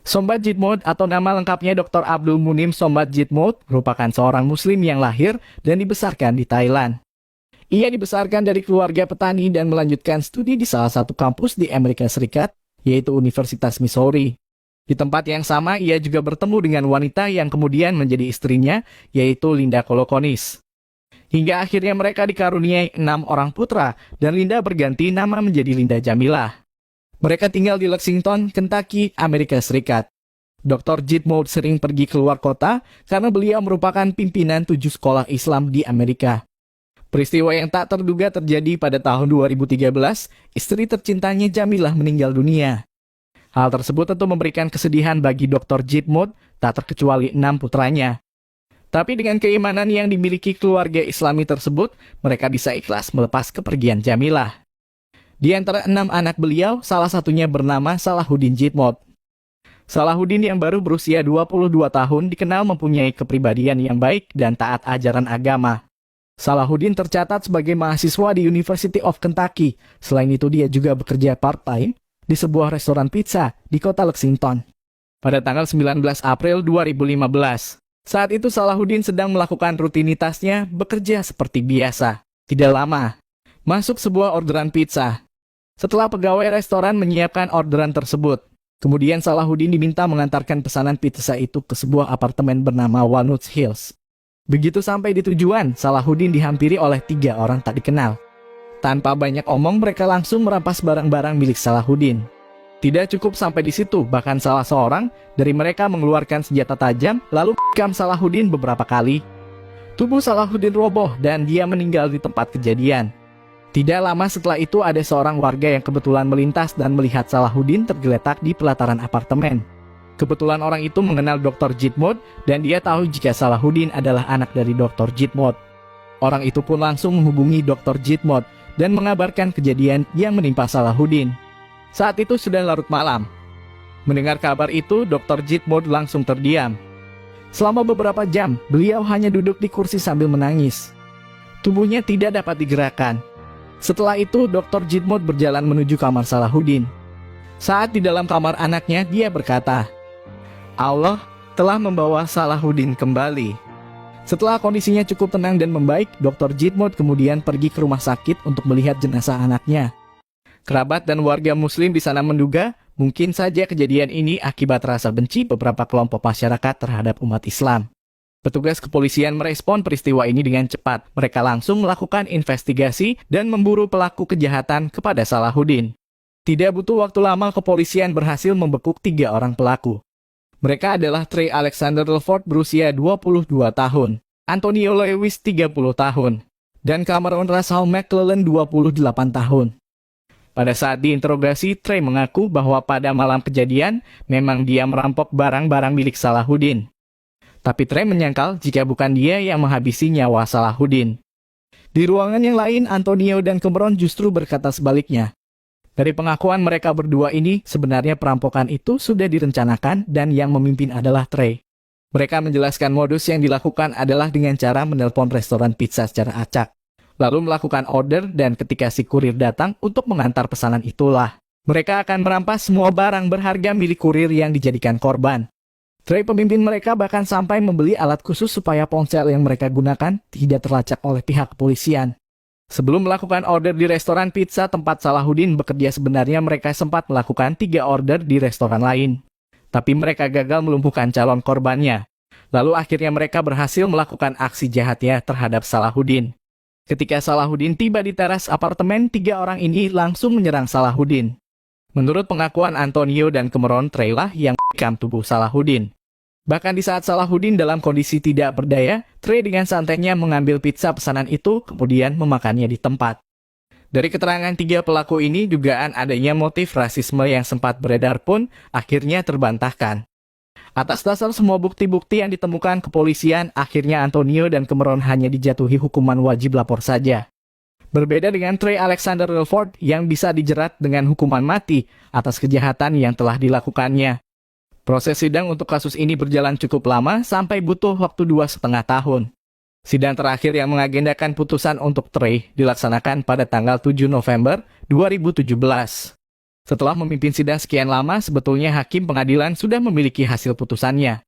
Sombat Jitmut atau nama lengkapnya Dr. Abdul Munim Sombat Jitmut merupakan seorang muslim yang lahir dan dibesarkan di Thailand. Ia dibesarkan dari keluarga petani dan melanjutkan studi di salah satu kampus di Amerika Serikat, yaitu Universitas Missouri. Di tempat yang sama, ia juga bertemu dengan wanita yang kemudian menjadi istrinya, yaitu Linda Kolokonis. Hingga akhirnya mereka dikaruniai 6 orang putra, dan Linda berganti nama menjadi Linda Jamilah. Mereka tinggal di Lexington, Kentucky, Amerika Serikat. Dr. Jitmut sering pergi keluar kota karena beliau merupakan pimpinan 7 sekolah Islam di Amerika. Peristiwa yang tak terduga terjadi pada tahun 2013, istri tercintanya Jamilah meninggal dunia. Hal tersebut tentu memberikan kesedihan bagi Dr. Jitmut, tak terkecuali 6 putranya. Tapi dengan keimanan yang dimiliki keluarga Islami tersebut, mereka bisa ikhlas melepas kepergian Jamilah. Di antara 6 anak beliau, salah satunya bernama Salahuddin Jitmut. Salahuddin yang baru berusia 22 tahun dikenal mempunyai kepribadian yang baik dan taat ajaran agama. Salahuddin tercatat sebagai mahasiswa di University of Kentucky. Selain itu dia juga bekerja part-time di sebuah restoran pizza di kota Lexington. Pada tanggal 19 April 2015, saat itu Salahuddin sedang melakukan rutinitasnya bekerja seperti biasa. Tidak lama, masuk sebuah orderan pizza. Setelah pegawai restoran menyiapkan orderan tersebut, kemudian Salahuddin diminta mengantarkan pesanan pizza itu ke sebuah apartemen bernama Walnut Hills. Begitu sampai di tujuan, Salahuddin dihampiri oleh 3 orang tak dikenal. Tanpa banyak omong, mereka langsung merampas barang-barang milik Salahuddin. Tidak cukup sampai di situ, bahkan salah seorang dari mereka mengeluarkan senjata tajam, lalu mengikam Salahuddin beberapa kali. Tubuh Salahuddin roboh dan dia meninggal di tempat kejadian. Tidak lama setelah itu ada seorang warga yang kebetulan melintas dan melihat Salahuddin tergeletak di pelataran apartemen. Kebetulan orang itu mengenal Dr. Jitmut dan dia tahu jika Salahuddin adalah anak dari Dr. Jitmut. Orang itu pun langsung menghubungi Dr. Jitmut dan mengabarkan kejadian yang menimpa Salahuddin. Saat itu sudah larut malam. Mendengar kabar itu, Dr. Jitmut langsung terdiam. Selama beberapa jam, beliau hanya duduk di kursi sambil menangis. Tubuhnya tidak dapat digerakkan. Setelah itu, Dr. Jitmut berjalan menuju kamar Salahuddin. Saat di dalam kamar anaknya, dia berkata, Allah telah membawa Salahuddin kembali. Setelah kondisinya cukup tenang dan membaik, Dr. Jitmut kemudian pergi ke rumah sakit untuk melihat jenazah anaknya. Kerabat dan warga muslim di sana menduga, mungkin saja kejadian ini akibat rasa benci beberapa kelompok masyarakat terhadap umat Islam. Petugas kepolisian merespon peristiwa ini dengan cepat. Mereka langsung melakukan investigasi dan memburu pelaku kejahatan kepada Salahuddin. Tidak butuh waktu lama, kepolisian berhasil membekuk 3 orang pelaku. Mereka adalah Trey Alexander Relford berusia 22 tahun, Antonio Lewis 30 tahun, dan Cameron Russell McClellan 28 tahun. Pada saat diinterogasi, Trey mengaku bahwa pada malam kejadian, memang dia merampok barang-barang milik Salahuddin. Tapi Trey menyangkal jika bukan dia yang menghabisi nyawa Salahuddin. Di ruangan yang lain, Antonio dan Cameron justru berkata sebaliknya. Dari pengakuan mereka berdua ini, sebenarnya perampokan itu sudah direncanakan dan yang memimpin adalah Trey. Mereka menjelaskan modus yang dilakukan adalah dengan cara menelpon restoran pizza secara acak, lalu melakukan order dan ketika si kurir datang untuk mengantar pesanan itulah, mereka akan merampas semua barang berharga milik kurir yang dijadikan korban. Trey pemimpin mereka bahkan sampai membeli alat khusus supaya ponsel yang mereka gunakan tidak terlacak oleh pihak kepolisian. Sebelum melakukan order di restoran pizza tempat Salahuddin bekerja, sebenarnya mereka sempat melakukan 3 order di restoran lain. Tapi mereka gagal melumpuhkan calon korbannya. Lalu akhirnya mereka berhasil melakukan aksi jahatnya terhadap Salahuddin. Ketika Salahuddin tiba di teras apartemen, 3 orang ini langsung menyerang Salahuddin. Menurut pengakuan Antonio dan Cameron, Trey lah yang mengikam tubuh Salahuddin. Bahkan di saat Salahuddin dalam kondisi tidak berdaya, Trey dengan santainya mengambil pizza pesanan itu, kemudian memakannya di tempat. Dari keterangan 3 pelaku ini, dugaan adanya motif rasisme yang sempat beredar pun akhirnya terbantahkan. Atas dasar semua bukti-bukti yang ditemukan kepolisian, akhirnya Antonio dan Cameron hanya dijatuhi hukuman wajib lapor saja. Berbeda dengan Trey Alexander Relford yang bisa dijerat dengan hukuman mati atas kejahatan yang telah dilakukannya. Proses sidang untuk kasus ini berjalan cukup lama, sampai butuh waktu 2,5 tahun. Sidang terakhir yang mengagendakan putusan untuk Trey dilaksanakan pada tanggal 7 November 2017. Setelah memimpin sidang sekian lama, sebetulnya hakim pengadilan sudah memiliki hasil putusannya.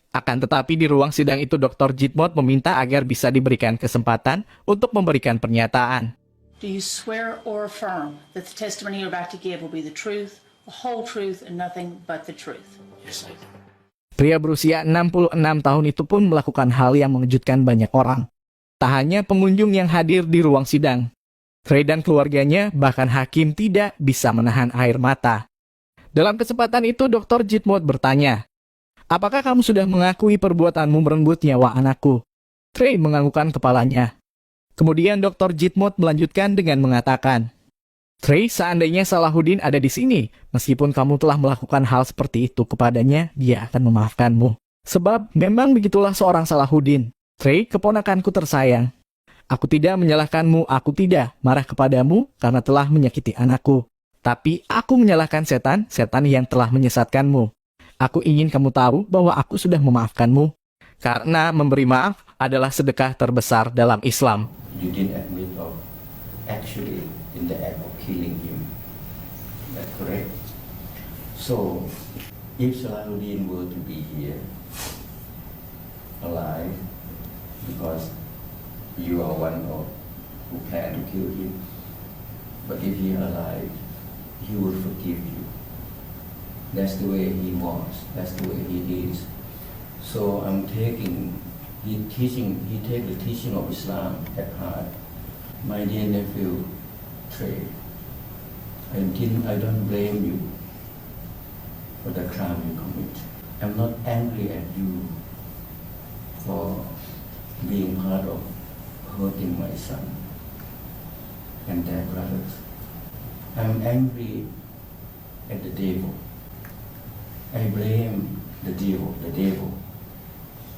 Akan tetapi di ruang sidang itu Dr. Jitmot meminta agar bisa diberikan kesempatan untuk memberikan pernyataan. Do you swear or affirm that the testimony you're about to give will be the truth, the whole truth, and nothing but the truth? Yes, I do. Pria berusia 66 tahun itu pun melakukan hal yang mengejutkan banyak orang. Tak hanya pengunjung yang hadir di ruang sidang, Trey dan keluarganya, bahkan hakim tidak bisa menahan air mata. Dalam kesempatan itu, Dr. Jitmot bertanya, "Apakah kamu sudah mengakui perbuatanmu merenggut nyawa anakku?" Trey menganggukkan kepalanya. Kemudian Dr. Jitmot melanjutkan dengan mengatakan, "Trey, seandainya Salahuddin ada di sini, meskipun kamu telah melakukan hal seperti itu kepadanya, dia akan memaafkanmu. Sebab memang begitulah seorang Salahuddin. Trey, keponakanku tersayang. Aku tidak menyalahkanmu, aku tidak marah kepadamu karena telah menyakiti anakku. Tapi aku menyalahkan setan yang telah menyesatkanmu. Aku ingin kamu tahu bahwa aku sudah memaafkanmu. Karena memberi maaf adalah sedekah terbesar dalam Islam." You didn't admit of actually in the act of killing him. Is that correct? So, if Salahuddin were to be here, alive, because you are one of who planned to kill him, but if he alive, he would forgive you. That's the way he was. That's the way he is. So I'm taking, he take the teaching of Islam at heart. My dear nephew, Trey, I don't blame you for the crime you commit. I'm not angry at you for being part of hurting my son and their brothers. I'm angry at the devil. I blame the devil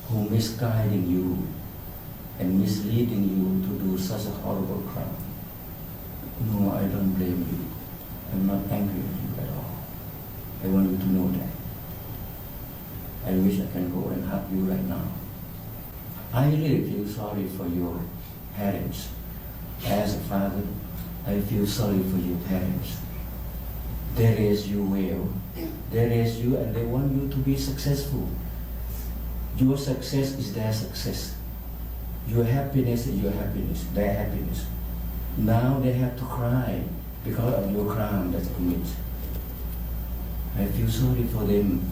who misguiding you and misleading you to do such a horrible crime. No, I don't blame you. I'm not angry at you at all. I want you to know that. I wish I can go and hug you right now. I really feel sorry for your parents. As a father, I feel sorry for your parents. They raised you well. They raised you and they want you to be successful. Your success is their success. Your happiness is your happiness, their happiness. Now they have to cry because of your crime that you commit. I feel sorry for them.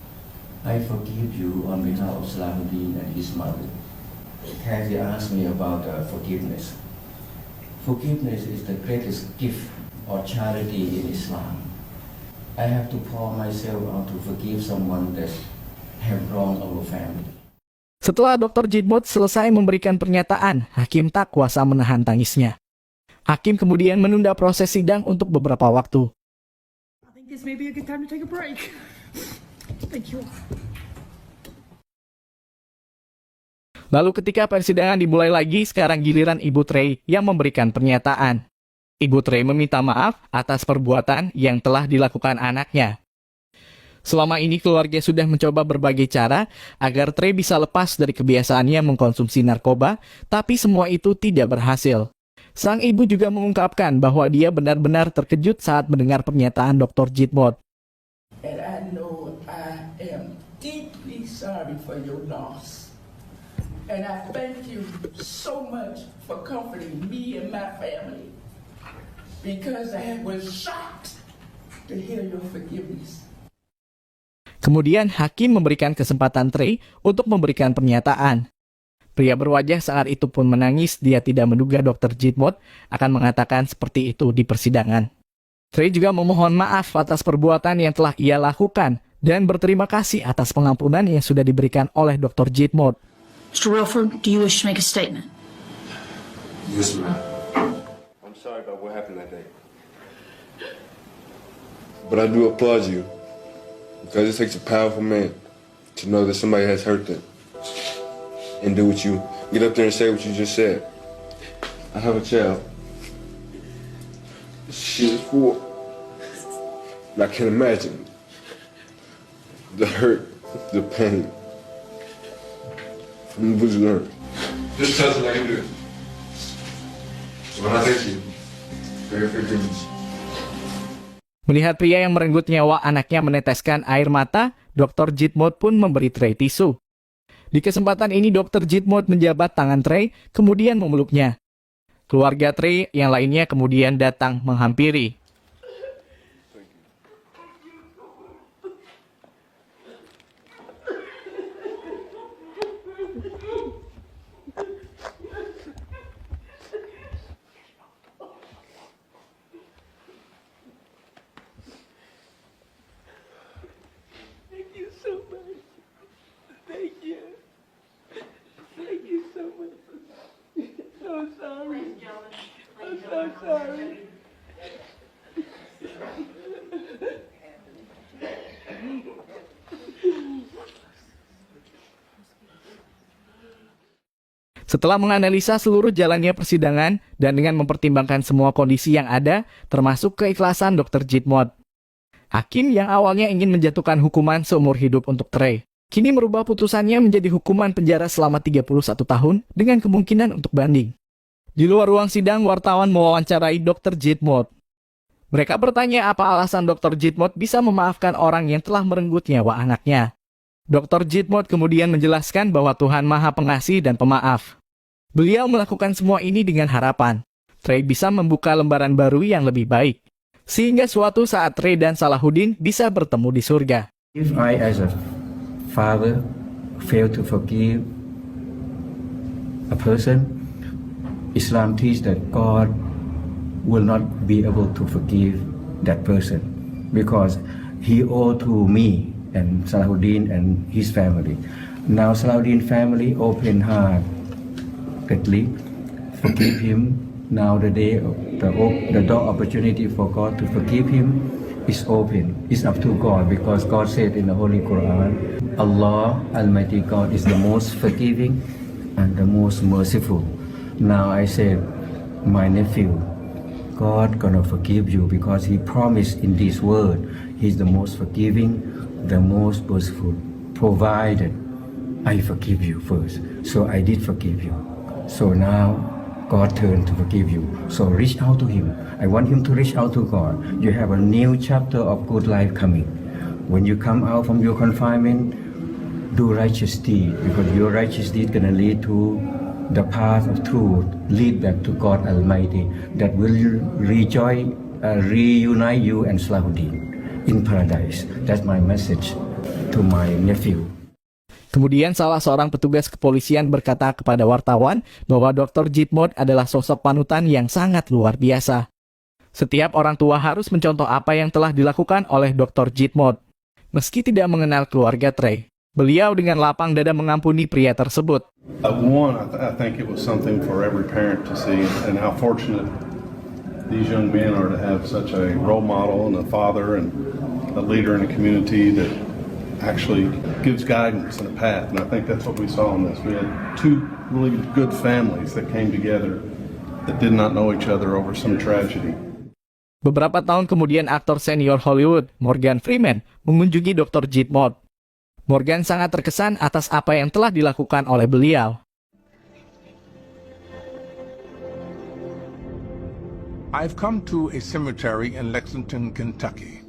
I forgive you on behalf of Salahuddin and his mother. Kathy asked me about forgiveness. Forgiveness is the greatest gift or charity in Islam. I have to pour myself out to forgive someone that have wronged our family. Setelah Dr. Jitmot selesai memberikan pernyataan, hakim tak kuasa menahan tangisnya. Hakim kemudian menunda proses sidang untuk beberapa waktu. I think this may be a good time to take a break. Thank you. Lalu ketika persidangan dimulai lagi, sekarang giliran Ibu Trey yang memberikan pernyataan. Ibu Trey meminta maaf atas perbuatan yang telah dilakukan anaknya. Selama ini keluarga sudah mencoba berbagai cara agar Trey bisa lepas dari kebiasaannya mengkonsumsi narkoba, tapi semua itu tidak berhasil. Sang ibu juga mengungkapkan bahwa dia benar-benar terkejut saat mendengar pernyataan Dr. Jitmot. And I know I am deeply sorry for your loss. And I thank you so much for comforting me and my family, because I was shocked to hear your forgiveness. Kemudian hakim memberikan kesempatan Trey untuk memberikan pernyataan. Pria berwajah saat itu pun menangis, dia tidak menduga Dr. Jitmot akan mengatakan seperti itu di persidangan. Trey juga memohon maaf atas perbuatan yang telah ia lakukan dan berterima kasih atas pengampunan yang sudah diberikan oleh Dr. Jitmot. Mr. Wilford, do you wish to make a statement? Yes, ma'am. I'm sorry about what happened that day. But I do applaud you, because it takes a powerful man to know that somebody has hurt them and do what you, get up there and say what you just said. I have a child. She is 4. And I can imagine the hurt, the pain. What you learn? Just tell us like you do. So when I thank you for your forgiveness. Melihat pria yang merenggut nyawa anaknya meneteskan air mata, Dr. Jitmut pun memberi Trey tisu. Di kesempatan ini Dr. Jitmut menjabat tangan Trey, kemudian memeluknya. Keluarga Trey yang lainnya kemudian datang menghampiri. Thank you so much. Thank you. Thank you so much. So sorry. I'm so sorry. Setelah menganalisa seluruh jalannya persidangan dan dengan mempertimbangkan semua kondisi yang ada, termasuk keikhlasan Dr. Jitmut, hakim yang awalnya ingin menjatuhkan hukuman seumur hidup untuk Trey, kini merubah putusannya menjadi hukuman penjara selama 31 tahun dengan kemungkinan untuk banding. Di luar ruang sidang, wartawan mewawancarai Dr. Jitmut. Mereka bertanya apa alasan Dr. Jitmut bisa memaafkan orang yang telah merenggut nyawa anaknya. Dr. Jitmut kemudian menjelaskan bahwa Tuhan Maha Pengasih dan Pemaaf. Beliau melakukan semua ini dengan harapan Trey bisa membuka lembaran baru yang lebih baik, sehingga suatu saat Trey dan Salahuddin bisa bertemu di surga. If I as a father fail to forgive a person, Islam teaches that God will not be able to forgive that person because he owed to me and Salahuddin and his family. Now Salahuddin family open heart, forgive him. Now the door opportunity for God to forgive him is open. It's up to God because God said in the Holy Quran, Allah Almighty God is the most forgiving and the most merciful. Now I said, my nephew, God gonna forgive you because He promised in this word, He's the most forgiving, the most merciful, provided I forgive you first. So I did forgive you. So now God turned to forgive you. So reach out to Him. I want him to reach out to God. You have a new chapter of good life coming. When you come out from your confinement, do righteous deed because your righteous deed gonna lead to the path of truth, lead back to God Almighty that will reunite you and Salahuddin in paradise. That's my message to my nephew. Kemudian salah seorang petugas kepolisian berkata kepada wartawan bahwa Dr. Jitmut adalah sosok panutan yang sangat luar biasa. Setiap orang tua harus mencontoh apa yang telah dilakukan oleh Dr. Jitmut. Meski tidak mengenal keluarga Trey, beliau dengan lapang dada mengampuni pria tersebut. I think it was something for every parent to see, and how fortunate these young men are to have such a role model and a father and a leader in a community that actually gives guidance and a path. And I think that's what we saw in this. We had two really good families that came together that did not know each other over some tragedy. Beberapa tahun kemudian aktor senior Hollywood, Morgan Freeman, mengunjungi Dr. Jitmut. Morgan sangat terkesan atas apa yang telah dilakukan oleh beliau. I've come to a cemetery in Lexington, Kentucky,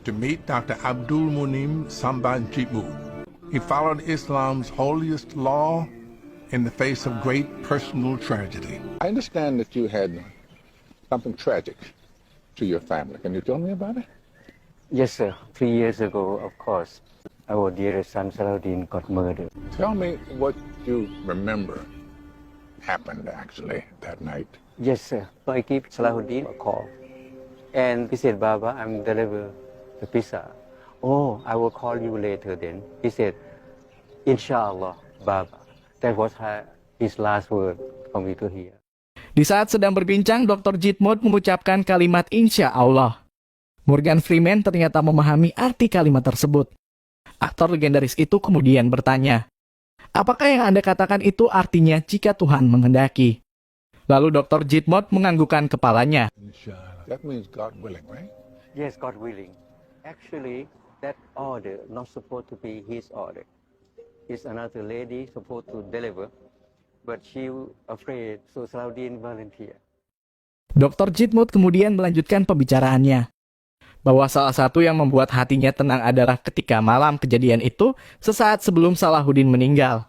to meet Dr. Abdul Munim Samban Jitmut. He followed Islam's holiest law in the face of great personal tragedy. I understand that you had something tragic to your family. Can you tell me about it? Yes, sir. 3 years ago, of course, our dearest son Salahuddin got murdered. Tell me what you remember happened actually that night. Yes, sir. So I give Salahuddin a call. And he said, Baba, I'm delivering the pizza. Oh, I will call you later then. He said, Inshallah, Baba. That was his last word for me to hear. Di saat sedang berbincang, Dr. Jitmut mengucapkan kalimat Insya Allah. Morgan Freeman ternyata memahami arti kalimat tersebut. Aktor legendaris itu kemudian bertanya, apakah yang Anda katakan itu artinya jika Tuhan menghendaki? Lalu Dr. Jitmut menganggukkan kepalanya. That means God willing, right? Yes, God willing. Actually, that order not supposed to be his order. It's another lady supposed to deliver, but she afraid, so Salahuddin volunteer. Dr. Jitmut kemudian melanjutkan pembicaraannya. bahwa salah satu yang membuat hatinya tenang adalah ketika malam kejadian itu sesaat sebelum Salahuddin meninggal.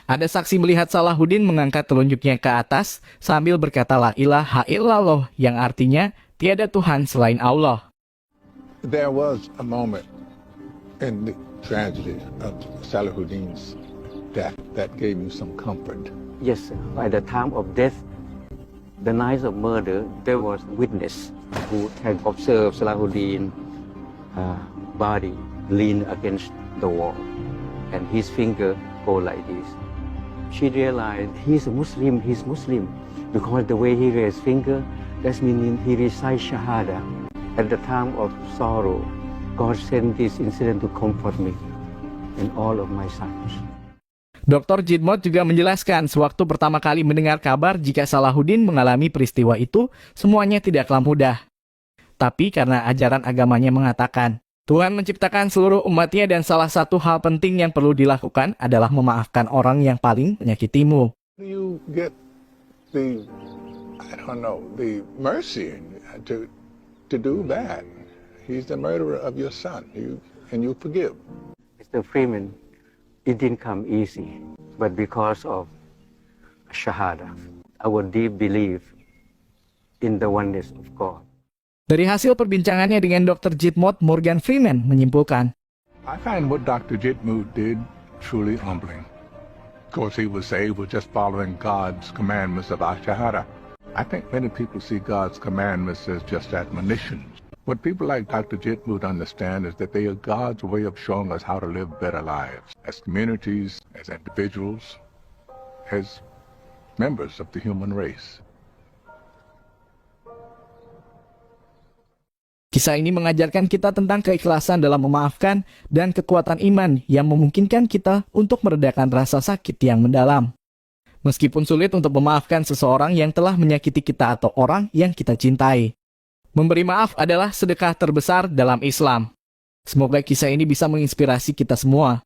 Ada saksi melihat Salahuddin mengangkat telunjuknya ke atas sambil berkata la ilaha illallah yang artinya tiada Tuhan selain Allah. There was a moment in the tragedy of Salahuddin's death that gave you some comfort. Yes, sir. At the time of death, the night of murder, there was a witness who had observed Salahuddin body lean against the wall, and his finger go like this. She realized he's Muslim, because the way he raised finger, that means he recites Shahada. At the time of sorrow, God sent this incident to comfort me and all of my sons. Dr. Jitmut juga menjelaskan sewaktu pertama kali mendengar kabar jika Salahuddin mengalami peristiwa itu, semuanya tidaklah mudah. Tapi karena ajaran agamanya mengatakan, Tuhan menciptakan seluruh umatnya dan salah satu hal penting yang perlu dilakukan adalah memaafkan orang yang paling menyakitimu. You get the mercy to do bad. He's the murderer of your son, and you forgive. Mr. Freeman, it didn't come easy, but because of Shahada, our deep belief in the oneness of God. Dari hasil perbincangannya dengan Dr. Jitmut, Morgan Freeman menyimpulkan, I find what Dr. Jitmut did truly humbling. Of course, he was saved with just following God's commandments of Shahada. I think many people see God's commandments as just admonitions. What people like Dr. Jitmut understand is that they are God's way of showing us how to live better lives as communities, as individuals, as members of the human race. Kisah ini mengajarkan kita tentang keikhlasan dalam memaafkan dan kekuatan iman yang memungkinkan kita untuk meredakan rasa sakit yang mendalam. Meskipun sulit untuk memaafkan seseorang yang telah menyakiti kita atau orang yang kita cintai. Memberi maaf adalah sedekah terbesar dalam Islam. Semoga kisah ini bisa menginspirasi kita semua